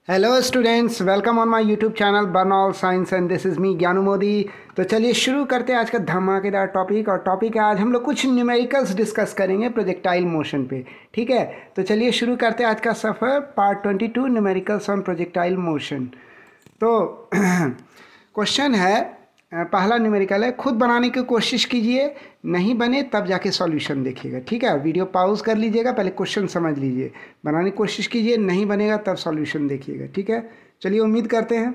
Hello students, welcome on my YouTube channel Burnol science and this is me Gyanu Modi. तो चलिए शुरू करते हैं आज का धमाकेदार टॉपिक। और टॉपिक है आज हम लोग कुछ न्यूमेरिकल्स डिस्कस करेंगे प्रोजेक्टाइल मोशन पे। ठीक है, तो चलिए शुरू करते हैं आज का सफ़र। Part 22 numericals on projectile motion. तो क्वेश्चन है, पहला न्यूमेरिकल है, खुद बनाने की कोशिश कीजिए, नहीं बने तब जाके सॉल्यूशन देखिएगा। ठीक है, वीडियो पॉज कर लीजिएगा, पहले क्वेश्चन समझ लीजिए, बनाने की कोशिश कीजिए, नहीं बनेगा तब सॉल्यूशन देखिएगा। ठीक है, चलिए उम्मीद करते हैं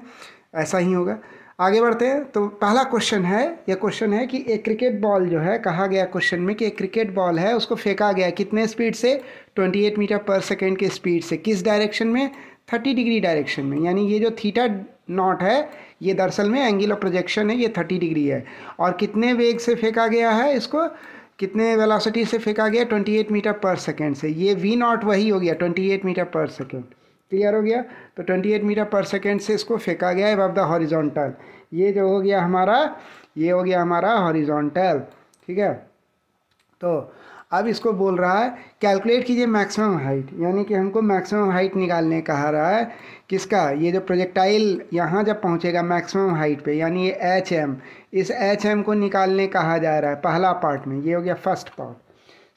ऐसा ही होगा। आगे बढ़ते हैं। तो पहला क्वेश्चन है, यह क्वेश्चन है कि एक क्रिकेट बॉल जो है, कहा गया क्वेश्चन में कि एक क्रिकेट बॉल है, उसको फेंका गया कितने स्पीड से, 28 मीटर पर सेकेंड के स्पीड से, किस डायरेक्शन में, 30 डिग्री डायरेक्शन में। यानी ये जो थीटा नॉट है ये दरअसल में एंगल ऑफ प्रोजेक्शन है, ये 30 डिग्री है। और कितने वेग से फेंका गया है इसको, कितने वेलोसिटी से फेंका गया, 28 मीटर पर सेकेंड से। ये वी नॉट वही हो गया 28 मीटर पर सेकेंड। क्लियर हो गया। तो 28 मीटर पर सेकेंड से इसको फेंका गया है अबव द हॉरिजॉन्टल। ये जो हो गया हमारा, ये हो गया हमारा हॉरिजॉन्टल। ठीक है, तो अब इसको बोल रहा है कैलकुलेट कीजिए मैक्सिमम हाइट, यानी कि हमको मैक्सिमम हाइट निकालने कहा रहा है। किसका, ये जो प्रोजेक्टाइल यहाँ जब पहुँचेगा मैक्सिमम हाइट पे, यानी ये एच एम, इस एच एम को निकालने कहा जा रहा है पहला पार्ट में। ये हो गया फर्स्ट पार्ट।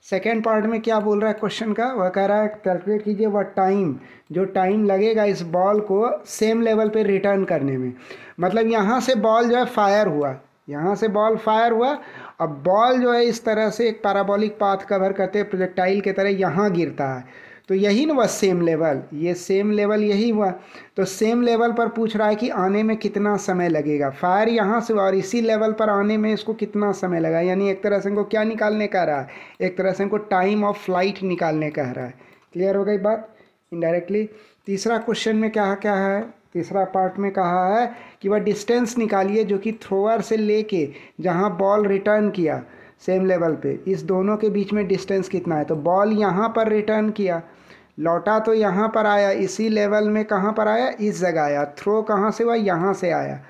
सेकेंड पार्ट में क्या बोल रहा है क्वेश्चन का, वह कह रहा है कैलकुलेट कीजिए वह टाइम, जो टाइम लगेगा इस बॉल को सेम लेवल पे रिटर्न करने में। मतलब यहाँ से बॉल जो है फायर हुआ, यहाँ से बॉल फायर हुआ, अब बॉल जो है इस तरह से एक पैराबोलिक पाथ कवर करते हुए प्रोजेक्टाइल की तरह यहाँ गिरता है। तो यही ना वह सेम लेवल, ये सेम लेवल यही हुआ। तो सेम लेवल पर पूछ रहा है कि आने में कितना समय लगेगा, फायर यहाँ से और इसी लेवल पर आने में इसको कितना समय लगा। यानी एक तरह से इनको क्या निकालने कह रहा है, एक तरह से इनको टाइम ऑफ फ्लाइट निकालने कह रहा है। क्लियर हो गई बात इनडायरेक्टली। तीसरा क्वेश्चन में क्या क्या है, तीसरा पार्ट में कहा है कि वह डिस्टेंस निकालिए जो कि थ्रोअर से लेके जहाँ बॉल रिटर्न किया सेम लेवल पे, इस दोनों के बीच में डिस्टेंस कितना है। तो बॉल यहाँ पर रिटर्न किया, लौटा तो यहाँ पर आया, इसी लेवल में कहाँ पर आया, इस जगह आया। थ्रो कहाँ से हुआ, यहाँ से आया,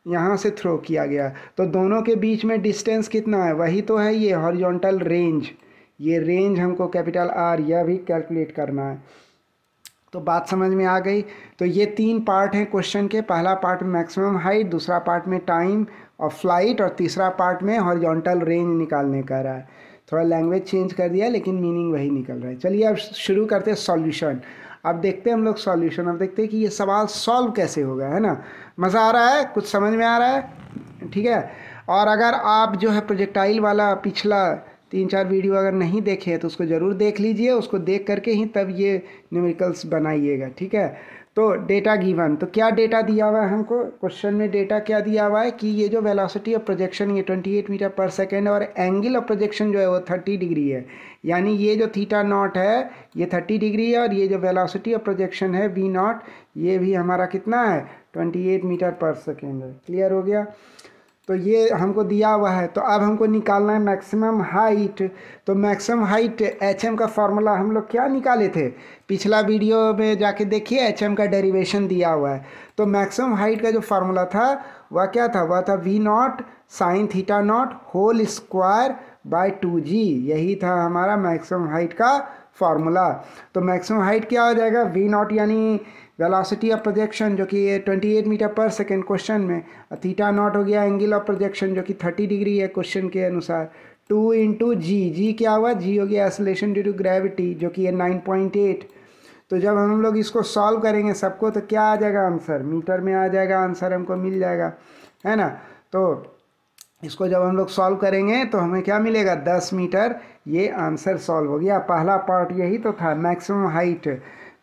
यहाँ से थ्रो किया गया। तो दोनों के बीच में डिस्टेंस कितना है, वही तो है ये हॉरिजॉन्टल रेंज। ये रेंज हमको कैपिटल आर यह भी कैलकुलेट करना है। तो बात समझ में आ गई। तो ये तीन पार्ट हैं क्वेश्चन के, पहला पार्ट में मैक्सिमम हाइट, दूसरा पार्ट में टाइम ऑफ फ्लाइट, और तीसरा पार्ट में हॉरिजॉन्टल रेंज निकालने का रहा है। थोड़ा लैंग्वेज चेंज कर दिया लेकिन मीनिंग वही निकल रहा है। चलिए अब शुरू करते हैं सॉल्यूशन। अब देखते हैं हम लोग सॉल्यूशन, अब देखते हैं कि ये सवाल सॉल्व कैसे होगा, है ना। मज़ा आ रहा है, कुछ समझ में आ रहा है, ठीक है। और अगर आप जो है प्रोजेक्टाइल वाला पिछला 3-4 वीडियो अगर नहीं देखे हैं तो उसको ज़रूर देख लीजिए, उसको देख करके ही तब ये न्यूमेरिकल्स बनाइएगा। ठीक है, तो डेटा गिवन, तो क्या डेटा दिया हुआ है हमको क्वेश्चन में, डेटा क्या दिया हुआ है कि ये जो वेलोसिटी ऑफ प्रोजेक्शन ये 28 मीटर पर सेकेंड और एंगल ऑफ प्रोजेक्शन जो है वो 30 डिग्री है। यानी ये जो थीटा नॉट है ये 30 डिग्री है, और ये जो वेलोसिटी ऑफ प्रोजेक्शन है वी नॉट, ये भी हमारा कितना है, 28 मीटर पर सेकेंड है। क्लियर हो गया। तो ये हमको दिया हुआ है। तो अब हमको निकालना है मैक्सिमम हाइट। तो मैक्सिमम हाइट एच एम का फॉर्मूला हम लोग क्या निकाले थे, पिछला वीडियो में जाके देखिए, एच एम का डेरिवेशन दिया हुआ है। तो मैक्सिमम हाइट का जो फार्मूला था वह क्या था, वह था v not sine theta not whole square by 2g। यही था हमारा मैक्सिमम हाइट का फार्मूला। तो मैक्सिमम हाइट क्या हो जाएगा, वी नॉट यानी वेलोसिटी ऑफ प्रोजेक्शन जो कि 28 मीटर पर सेकेंड क्वेश्चन में, थीटा नॉट हो गया एंगल ऑफ प्रोजेक्शन जो कि 30 डिग्री है क्वेश्चन के अनुसार, 2 इंटू जी क्या हुआ, जी हो गया एक्सेलरेशन ड्यू टू ग्रेविटी जो कि है 9.8। तो जब हम लोग इसको सॉल्व करेंगे सबको तो क्या आ जाएगा आंसर, मीटर में आ जाएगा आंसर, हमको मिल जाएगा, है ना। तो इसको जब हम लोग सॉल्व करेंगे तो हमें क्या मिलेगा, 10 मीटर। ये आंसर सॉल्व हो गया। पहला पार्ट यही तो था, मैक्सिमम हाइट,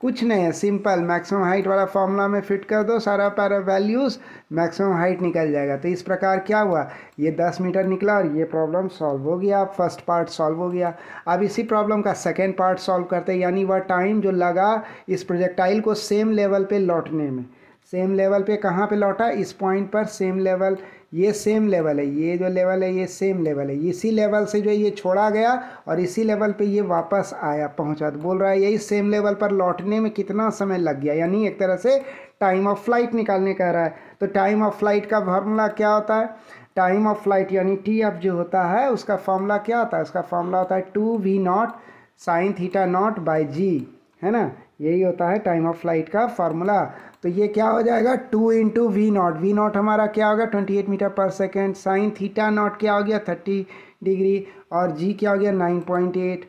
कुछ नहीं है, सिंपल मैक्सिमम हाइट वाला फॉर्मूला में फिट कर दो सारा पैरा वैल्यूज़, मैक्सिमम हाइट निकल जाएगा। तो इस प्रकार क्या हुआ, ये 10 मीटर निकला और ये प्रॉब्लम सॉल्व हो गया। फर्स्ट पार्ट सॉल्व हो गया। अब इसी प्रॉब्लम का सेकेंड पार्ट सॉल्व करते हैं, यानी वह टाइम जो लगा इस प्रोजेक्टाइल को सेम लेवल पे लौटने में। सेम लेवल पे कहाँ पे लौटा, इस पॉइंट पर सेम लेवल, ये सेम लेवल है, ये जो लेवल है ये सेम लेवल है, इसी लेवल से जो ये छोड़ा गया और इसी लेवल पे ये वापस आया पहुंचा। तो बोल रहा है यही सेम लेवल पर लौटने में कितना समय लग गया, यानी एक तरह से टाइम ऑफ फ्लाइट निकालने कह रहा है। तो टाइम ऑफ फ्लाइट का फार्मूला क्या होता है, टाइम ऑफ फ्लाइट यानी टी एफ जो होता है उसका फॉर्मूला क्या होता है, उसका फॉर्मूला होता है 2v naught sine theta naught by G, है ना। यही होता है टाइम ऑफ फ्लाइट का फार्मूला। तो ये क्या हो जाएगा 2 into V naught. V naught हमारा क्या होगा 28 metre per second. Sign theta not क्या हो गया 30 डिग्री और जी क्या हो गया 9.8।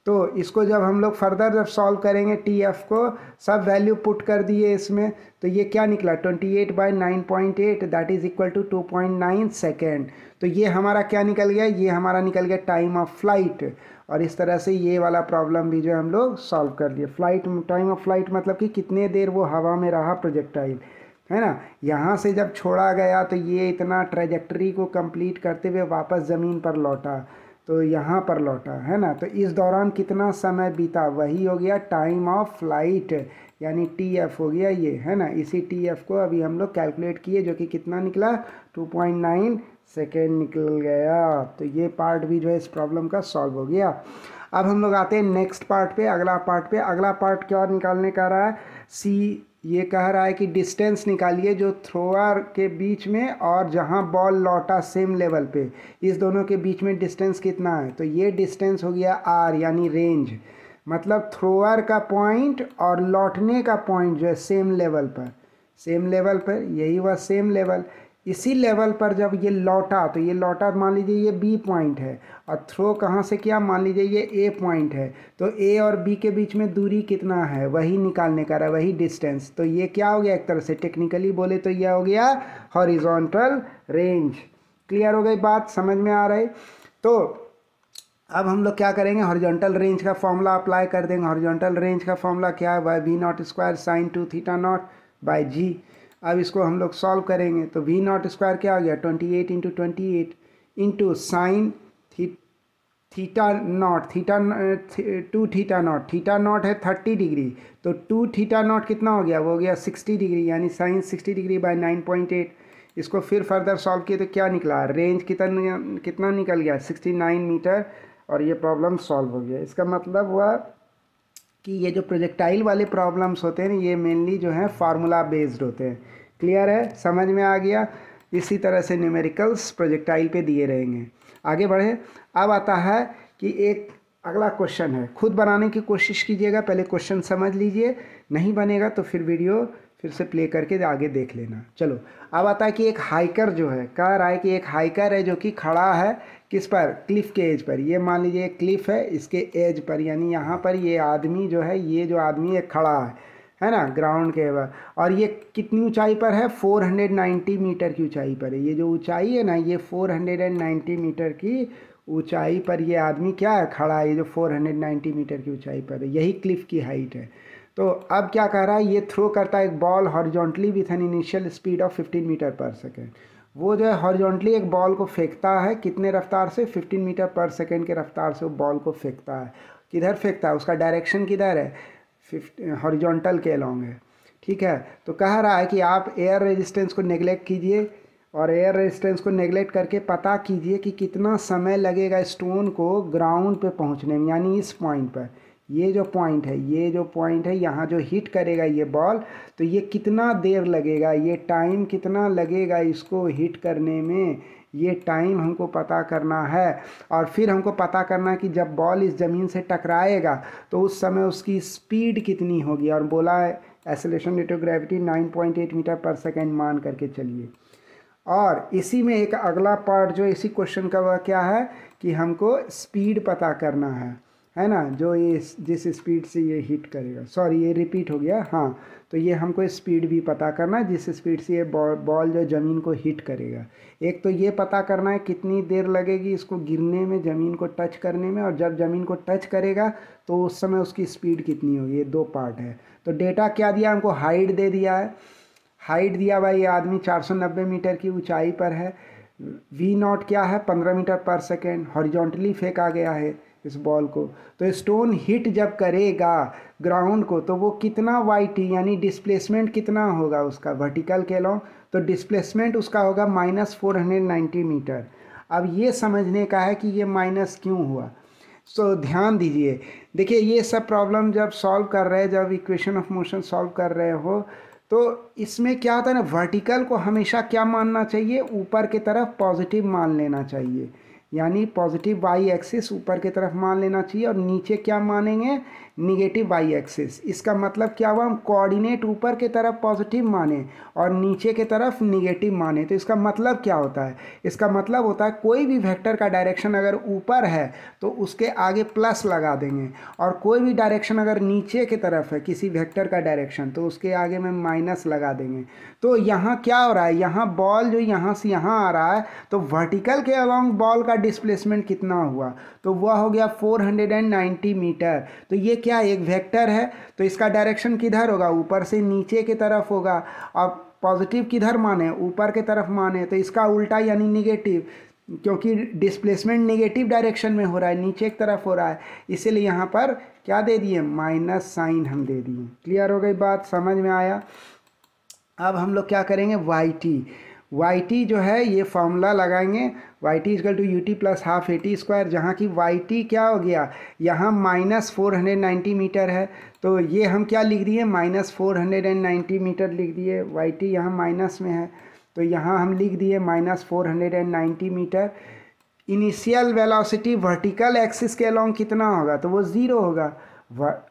तो इसको जब हम लोग फर्दर जब सॉल्व करेंगे टी एफ को सब वैल्यू पुट कर दिए इसमें, तो ये क्या निकला 28/9.8 that is equal to 2.9 second. तो ये हमारा क्या निकल गया, ये हमारा निकल गया टाइम ऑफ फ्लाइट। और इस तरह से ये वाला प्रॉब्लम भी जो हम लोग सॉल्व कर लिए। फ्लाइट टाइम ऑफ फ्लाइट मतलब कि कितने देर वो हवा में रहा प्रोजेक्टाइल, है ना। यहाँ से जब छोड़ा गया तो ये इतना ट्रेजेक्टरी को कंप्लीट करते हुए वापस ज़मीन पर लौटा, तो यहाँ पर लौटा, है ना। तो इस दौरान कितना समय बीता, वही हो गया टाइम ऑफ फ्लाइट, यानी टी एफ हो गया ये, है ना। इसी टी एफ को अभी हम लोग कैलकुलेट किए, जो कि कितना निकला 2.9 सेकेंड निकल गया। तो ये पार्ट भी जो है इस प्रॉब्लम का सॉल्व हो गया। अब हम लोग आते हैं नेक्स्ट पार्ट पे, अगला पार्ट पे। अगला पार्ट क्या निकालने का रहा है, सी ये कह रहा है कि डिस्टेंस निकालिए जो थ्रोअर के बीच में और जहां बॉल लौटा सेम लेवल पे, इस दोनों के बीच में डिस्टेंस कितना है। तो ये डिस्टेंस हो गया आर, यानी रेंज, मतलब थ्रोअर का पॉइंट और लौटने का पॉइंट जो है सेम लेवल पर, सेम लेवल पर, यही हुआ सेम लेवल। इसी लेवल पर जब ये लौटा, तो ये लौटा मान लीजिए ये बी पॉइंट है, और थ्रो कहाँ से किया मान लीजिए ये ए पॉइंट है। तो ए और बी के बीच में दूरी कितना है वही निकालने का रहा, वही डिस्टेंस। तो ये क्या हो गया, एक तरह से टेक्निकली बोले तो यह हो गया हॉरिजॉन्टल रेंज। क्लियर हो गई बात, समझ में आ रही। तो अब हम लोग क्या करेंगे, हॉरिजॉन्टल रेंज का फॉर्मूला अप्लाई कर देंगे। हॉरिजॉन्टल रेंज का फॉर्मूला क्या है, V naught square sine 2 theta naught by G. अब इसको हम लोग सॉल्व करेंगे, तो वी नॉट स्क्वायर क्या हो गया 28 into 28 into sine theta not, theta 2 theta not, theta naught है 30 डिग्री, तो 2 थीटा नॉट कितना हो गया, वो हो गया 60 डिग्री, यानी साइन 60 डिग्री बाई 9.8। इसको फिर फर्दर सॉल्व किए तो क्या निकला, रेंज कितना निकल गया 69 मीटर, और ये प्रॉब्लम सॉल्व हो गया। इसका मतलब हुआ कि ये जो प्रोजेक्टाइल वाले प्रॉब्लम्स होते हैं ना, ये मेनली जो है फार्मूला बेस्ड होते हैं। क्लियर है, समझ में आ गया। इसी तरह से न्यूमेरिकल्स प्रोजेक्टाइल पे दिए रहेंगे। आगे बढ़े। अब आता है कि एक अगला क्वेश्चन है, खुद बनाने की कोशिश कीजिएगा, पहले क्वेश्चन समझ लीजिए, नहीं बनेगा तो फिर वीडियो फिर से प्ले करके आगे देख लेना। चलो, अब आता है कि एक हाइकर जो है, कह रहा है कि एक हाइकर है जो कि खड़ा है किस पर, क्लिफ के एज पर। ये मान लीजिए एक क्लिफ है, इसके एज पर, यानी यहाँ पर ये आदमी जो है, ये जो आदमी एक खड़ा है ना, ग्राउंड के ऊपर। और ये कितनी ऊंचाई पर है, 490 मीटर की ऊंचाई पर है। ये जो ऊंचाई है ना, ये 490 मीटर की ऊंचाई पर ये आदमी क्या है, खड़ा है, ये जो 490 मीटर की ऊंचाई पर है, यही क्लिफ की हाइट है। तो अब क्या कह रहा है, ये थ्रो करता है एक ball horizontally with an initial speed of 15 metre per second. वो जो है हॉरिजॉन्टली एक बॉल को फेंकता है, कितने रफ्तार से, 15 मीटर पर सेकेंड के रफ्तार से वो बॉल को फेंकता है। किधर फेंकता है, उसका डायरेक्शन किधर है, हॉरिजॉन्टल के अलॉन्ग है। ठीक है, तो कह रहा है कि आप एयर रेजिस्टेंस को नेगलेक्ट कीजिए, और एयर रेजिस्टेंस को नेगलेक्ट करके पता कीजिए कि कितना समय लगेगा स्टोन को ग्राउंड पे पहुंचने में, यानी इस पॉइंट पर। ये जो पॉइंट है, ये जो पॉइंट है, यहाँ जो हिट करेगा ये बॉल, तो ये कितना देर लगेगा, ये टाइम कितना लगेगा इसको हिट करने में, ये टाइम हमको पता करना है। और फिर हमको पता करना है कि जब बॉल इस ज़मीन से टकराएगा तो उस समय उसकी स्पीड कितनी होगी। और बोला है acceleration due to gravity 9.8 metre per second मान करके चलिए। और इसी में एक अगला पार्ट जो इसी क्वेश्चन का वह क्या है कि हमको स्पीड पता करना है ना, जो ये जिस स्पीड से ये हिट करेगा, सॉरी ये रिपीट हो गया, हाँ। तो ये हमको स्पीड भी पता करना है जिस स्पीड से ये बॉल जो ज़मीन को हिट करेगा। एक तो ये पता करना है कितनी देर लगेगी इसको गिरने में, ज़मीन को टच करने में, और जब ज़मीन को टच करेगा तो उस समय उसकी स्पीड कितनी होगी। ये दो पार्ट है। तो डेटा क्या दिया हमको, हाइट दे दिया है, हाइट दिया भाई, ये आदमी 490 मीटर की ऊंचाई पर है। वी नॉट क्या है 15 मीटर पर सेकेंड, हॉरिजॉन्टली फेंका गया है इस बॉल को। तो स्टोन हिट जब करेगा ग्राउंड को तो वो कितना वाईटी, यानी डिस्प्लेसमेंट कितना होगा उसका वर्टिकल के अलॉन्ग, तो डिस्प्लेसमेंट उसका होगा -490 मीटर। अब ये समझने का है कि ये माइनस क्यों हुआ। सो ध्यान दीजिए, देखिए ये सब प्रॉब्लम जब सॉल्व कर रहे हैं, जब इक्वेशन ऑफ मोशन सॉल्व कर रहे हो, तो इसमें क्या होता है ना, वर्टिकल को हमेशा क्या मानना चाहिए, ऊपर की तरफ पॉजिटिव मान लेना चाहिए। यानी पॉजिटिव वाई एक्सिस ऊपर की तरफ मान लेना चाहिए और नीचे क्या मानेंगे, निगेटिव वाई एक्सिस। इसका मतलब क्या हुआ, हम कोऑर्डिनेट ऊपर की तरफ पॉजिटिव माने और नीचे की तरफ निगेटिव माने। तो इसका मतलब क्या होता है, इसका मतलब होता है कोई भी वेक्टर का डायरेक्शन अगर ऊपर है तो उसके आगे प्लस लगा देंगे, और कोई भी डायरेक्शन अगर नीचे की तरफ है किसी वेक्टर का डायरेक्शन तो उसके आगे में माइनस लगा देंगे। तो यहाँ क्या हो रहा है, यहाँ बॉल जो यहाँ से यहाँ आ रहा है तो वर्टिकल के अलोंग बॉल का डिस्प्लेसमेंट कितना हुआ, तो वह हो गया 490 मीटर। तो ये क्या एक वेक्टर है, तो इसका डायरेक्शन किधर होगा, ऊपर से नीचे की तरफ होगा। अब पॉजिटिव किधर माने, ऊपर की तरफ माने, तो इसका उल्टा यानी निगेटिव, क्योंकि डिस्प्लेसमेंट नेगेटिव डायरेक्शन में हो रहा है, नीचे की तरफ हो रहा है, इसीलिए यहाँ पर क्या दे दिए, माइनस साइन हम दे दिए। क्लियर हो गई बात, समझ में आया। अब हम लोग क्या करेंगे, वाई टी जो है ये फॉर्मूला लगाएंगे, y t equal to u t plus half a t square, जहाँ की वाई टी क्या हो गया, यहाँ -490 मीटर है, तो ये हम क्या लिख दिए, -490 मीटर लिख दिए। वाई टी यहाँ माइनस में है तो यहाँ हम लिख दिए -490 metre. Initial velocity vertical axis के अलोंग कितना होगा, तो वो 0 होगा।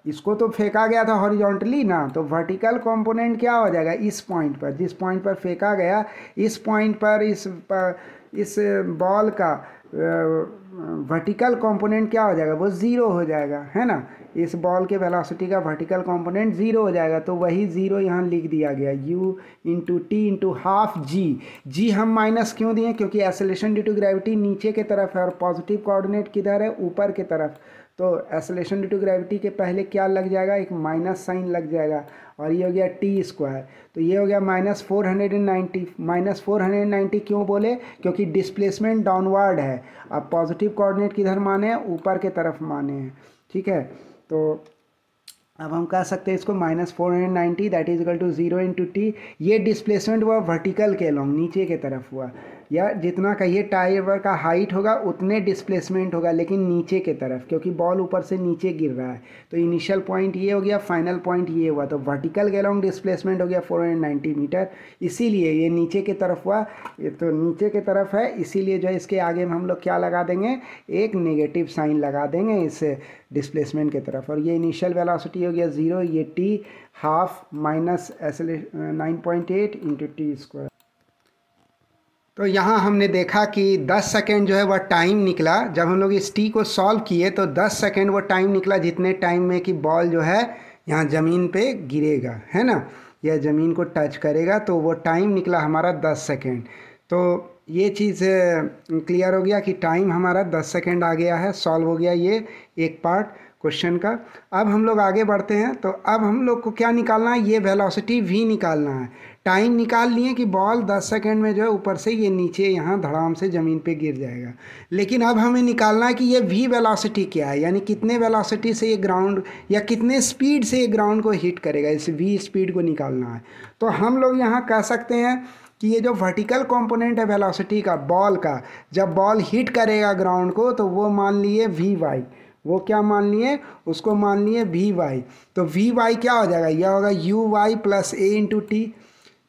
इसको तो फेंका गया था हॉरिजॉन्टली ना, तो वर्टिकल कंपोनेंट क्या हो जाएगा, इस पॉइंट पर, जिस पॉइंट पर फेंका गया इस पॉइंट पर इस बॉल का वर्टिकल कंपोनेंट क्या हो जाएगा, वो 0 हो जाएगा, है ना। इस बॉल के वेलोसिटी का वर्टिकल कंपोनेंट 0 हो जाएगा, तो वही 0 यहाँ लिख दिया गया, u into T into half G हम माइनस क्यों दिए, क्योंकि एक्सेलरेशन ड्यू टू ग्रेविटी नीचे की तरफ है और पॉजिटिव कोऑर्डिनेट किधर है, ऊपर की तरफ। तो एक्सेलरेशन ड्यू टू ग्रेविटी के पहले क्या लग जाएगा, एक माइनस साइन लग जाएगा, और ये हो गया टी स्क्वायर, तो ये हो गया -490। -490 क्यों बोले, क्योंकि डिस्प्लेसमेंट डाउनवर्ड है। अब पॉजिटिव कोऑर्डिनेट किधर माने हैं, ऊपर के तरफ माने हैं, ठीक है। तो अब हम कह सकते हैं इसको -490 that is equal to 0 into t. ये डिस्प्लेसमेंट हुआ वर्टिकल के अलोंग, नीचे के तरफ हुआ, या जितना कहिए टायर का हाइट होगा उतने डिस्प्लेसमेंट होगा, लेकिन नीचे के तरफ, क्योंकि बॉल ऊपर से नीचे गिर रहा है। तो इनिशियल पॉइंट ये हो गया, फाइनल पॉइंट ये हुआ, तो वर्टिकल के अलोंग डिस्प्लेसमेंट हो गया 490 मीटर, इसीलिए ये नीचे की तरफ हुआ। ये तो नीचे की तरफ है, इसीलिए जो है इसके आगे में हम लोग क्या लगा देंगे, एक नेगेटिव साइन लगा देंगे इस डिस्प्लेसमेंट की तरफ। और ये इनिशियल वेलोसिटी हो गया 0, ये T half minus 9.8 into T square. तो यहाँ हमने देखा कि 10 सेकेंड जो है वह टाइम निकला, जब हम लोग इस टी को सॉल्व किए तो 10 सेकेंड वो टाइम निकला, जितने टाइम में कि बॉल जो है यहाँ ज़मीन पे गिरेगा, है ना, यह ज़मीन को टच करेगा, तो वो टाइम निकला हमारा 10 सेकेंड। तो ये चीज़ क्लियर हो गया कि टाइम हमारा 10 सेकेंड आ गया है, सॉल्व हो गया ये एक पार्ट क्वेश्चन का। अब हम लोग आगे बढ़ते हैं, तो अब हम लोग को क्या निकालना है, ये वेलोसिटी v निकालना है। टाइम निकाल लिए कि बॉल 10 सेकेंड में जो है ऊपर से ये नीचे यहाँ धड़ाम से ज़मीन पे गिर जाएगा, लेकिन अब हमें निकालना है कि ये v वेलोसिटी क्या है, यानी कितने वेलोसिटी से ये ग्राउंड या कितने स्पीड से ये ग्राउंड को हिट करेगा, इस v स्पीड को निकालना है। तो हम लोग यहाँ कह सकते हैं कि ये जो वर्टिकल कंपोनेंट है वेलोसिटी का बॉल का, जब बॉल हिट करेगा ग्राउंड को तो वो मान लिए vy, वो क्या मान लिए, उसको मान लिए vy। तो vy क्या हो जाएगा, यह होगा uy plus a into T.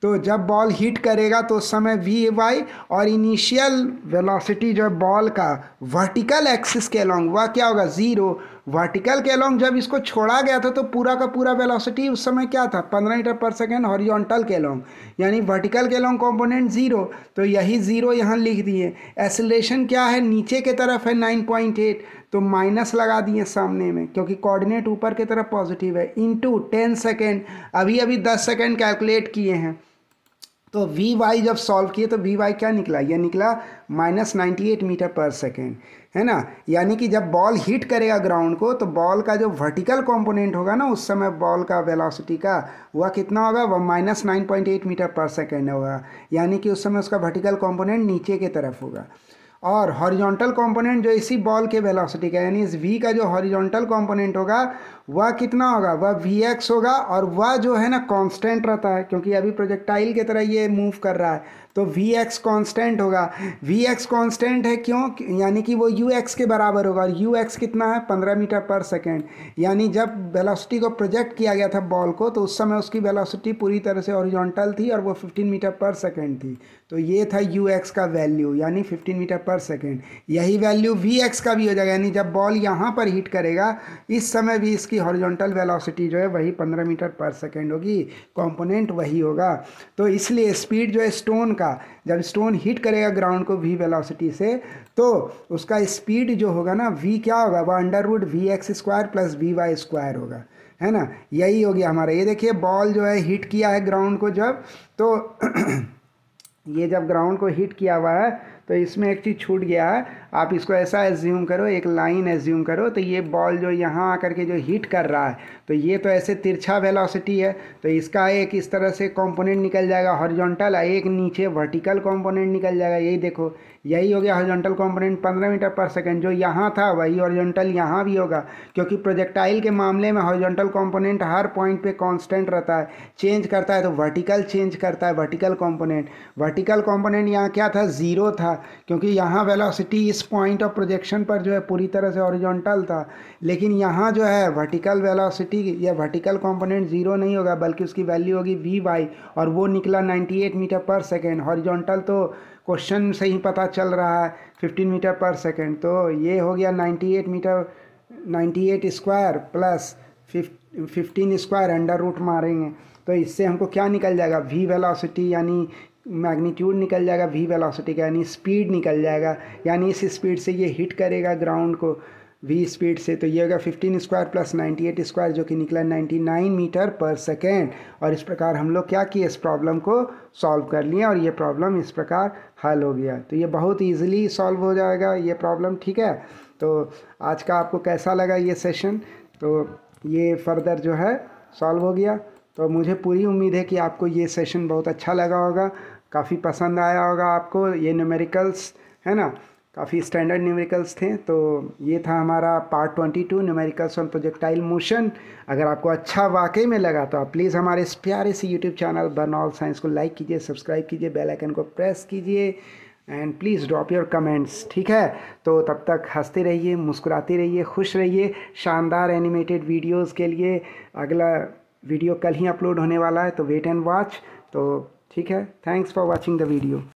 तो जब बॉल हिट करेगा तो उस समय vy, और इनिशियल वेलोसिटी जो बॉल का वर्टिकल एक्सिस के अलोंग वह क्या होगा 0। वर्टिकल के अलोंग जब इसको छोड़ा गया था तो पूरा का पूरा वेलोसिटी उस समय क्या था, 15 मीटर पर सेकेंड हॉरिजॉन्टल के अलोंग, यानी वर्टिकल के अलोंग कंपोनेंट 0, तो यही 0 यहाँ लिख दिए। एक्सेलरेशन क्या है, नीचे के तरफ है 9.8, तो माइनस लगा दिए सामने में, क्योंकि कोऑर्डिनेट ऊपर की तरफ पॉजिटिव है, इंटू 10 सेकेंड, अभी 10 सेकेंड कैलकुलेट किए हैं। तो vy जब सॉल्व किए तो vy क्या निकला, यह निकला -98 मीटर पर सेकेंड, है ना। यानी कि जब बॉल हिट करेगा ग्राउंड को तो बॉल का जो वर्टिकल कंपोनेंट होगा ना, उस समय बॉल का वेलोसिटी का वह कितना होगा, वह -9.8 मीटर पर सेकेंड होगा, यानी कि उस समय उसका वर्टिकल कंपोनेंट नीचे की तरफ होगा। और हॉरिजॉन्टल कंपोनेंट जो इसी बॉल के वेलोसिटी का, यानी इस v का जो हॉरिजॉन्टल कंपोनेंट होगा वह कितना होगा, वह vx होगा, और वह जो है ना कांस्टेंट रहता है, क्योंकि अभी प्रोजेक्टाइल की तरह ये मूव कर रहा है, तो वी एक्स कॉन्स्टेंट होगा। वी एक्स कॉन्स्टेंट है क्यों? यानी कि वो यू एक्स के बराबर होगा, और यू एक्स कितना है? 15 मीटर पर सेकेंड। यानी जब वेलोसिटी को प्रोजेक्ट किया गया था बॉल को, तो उस समय उसकी वेलोसिटी पूरी तरह से हॉरिजॉन्टल थी और वो 15 मीटर पर सेकेंड थी। तो ये था यू एक्स का वैल्यू, यानी 15 मीटर पर सेकेंड। यही वैल्यू वी एक्स का भी हो जाएगा, यानी जब बॉल यहाँ पर हिट करेगा इस समय भी इसकी हॉरिजॉन्टल वेलोसिटी जो है वही 15 मीटर पर सेकेंड होगी, कंपोनेंट वही होगा। तो इसलिए स्पीड जो है स्टोन का, जब स्टोन हिट करेगा ग्राउंड को वी वेलोसिटी से, तो उसका स्पीड जो होगा ना, वी क्या होगा? वह under root v x square plus v y square होगा, है ना। यही हो गया हमारा। ये देखिए बॉल जो है हिट किया है ग्राउंड को जब, तो ये जब ग्राउंड को हिट किया हुआ है तो इसमें एक चीज़ छूट गया है। आप इसको ऐसा एज्यूम करो, एक लाइन एज्यूम करो, तो ये बॉल जो यहाँ आकर के जो हिट कर रहा है, तो ये तो ऐसे तिरछा वेलोसिटी है, तो इसका एक इस तरह से कंपोनेंट निकल जाएगा हॉरिजॉन्टल, एक नीचे वर्टिकल कंपोनेंट निकल जाएगा। यही देखो, यही हो गया हॉरिजॉन्टल कंपोनेंट 15 मीटर पर सेकंड। जो यहाँ था वही हॉरिजॉन्टल यहाँ भी होगा, क्योंकि प्रोजेक्टाइल के मामले में हॉरिजॉन्टल कंपोनेंट हर पॉइंट पे कांस्टेंट रहता है, चेंज करता है तो वर्टिकल चेंज करता है, वर्टिकल कंपोनेंट। वर्टिकल कंपोनेंट यहाँ क्या था? ज़ीरो था, क्योंकि यहाँ वेलोसिटी इस पॉइंट ऑफ प्रोजेक्शन पर जो है पूरी तरह से हॉरिजॉन्टल था। लेकिन यहाँ जो है वर्टिकल वेलोसिटी या वर्टिकल कंपोनेंट ज़ीरो नहीं होगा, बल्कि उसकी वैल्यू होगी वी वाई, और वो निकला 98 मीटर पर सेकेंड। हॉरिजॉन्टल तो क्वेश्चन से ही पता चल रहा है 15 मीटर पर सेकेंड। तो ये हो गया 98 metre, 98 square plus 15 square, under root मारेंगे तो इससे हमको क्या निकल जाएगा? वी वेलोसिटी, यानी मैग्नीट्यूड निकल जाएगा वी वेलोसिटी का, यानी स्पीड निकल जाएगा। यानी इस स्पीड से ये हिट करेगा ग्राउंड को वी स्पीड से, तो ये होगा 15 स्क्वायर प्लस 98 स्क्वायर, जो कि निकला 99 मीटर पर सेकेंड। और इस प्रकार हम लोग क्या किए? इस प्रॉब्लम को सॉल्व कर लिए, और ये प्रॉब्लम इस प्रकार हल हो गया। तो ये बहुत ईजिली सॉल्व हो जाएगा ये प्रॉब्लम, ठीक है। तो आज का आपको कैसा लगा ये सेशन? तो ये फर्दर जो है सॉल्व हो गया। तो मुझे पूरी उम्मीद है कि आपको ये सेशन बहुत अच्छा लगा होगा, काफ़ी पसंद आया होगा आपको। ये न्यूमेरिकल्स है ना, काफ़ी स्टैंडर्ड न्यूमेरिकल्स थे। तो ये था हमारा part 22 numericals on projectile motion. अगर आपको अच्छा वाकई में लगा तो आप प्लीज़ हमारे इस प्यारे से यूट्यूब चैनल बर्नॉल्ड साइंस को लाइक कीजिए, सब्सक्राइब कीजिए, बेल आइकन को प्रेस कीजिए, and please drop your comments, ठीक है। तो तब तक हंसते रहिए, मुस्कुराते रहिए, खुश रहिए। शानदार एनिमेटेड वीडियोज़ के लिए अगला वीडियो कल ही अपलोड होने वाला है, तो वेट एंड वॉच। तो ठीक है, thanks for watching the video.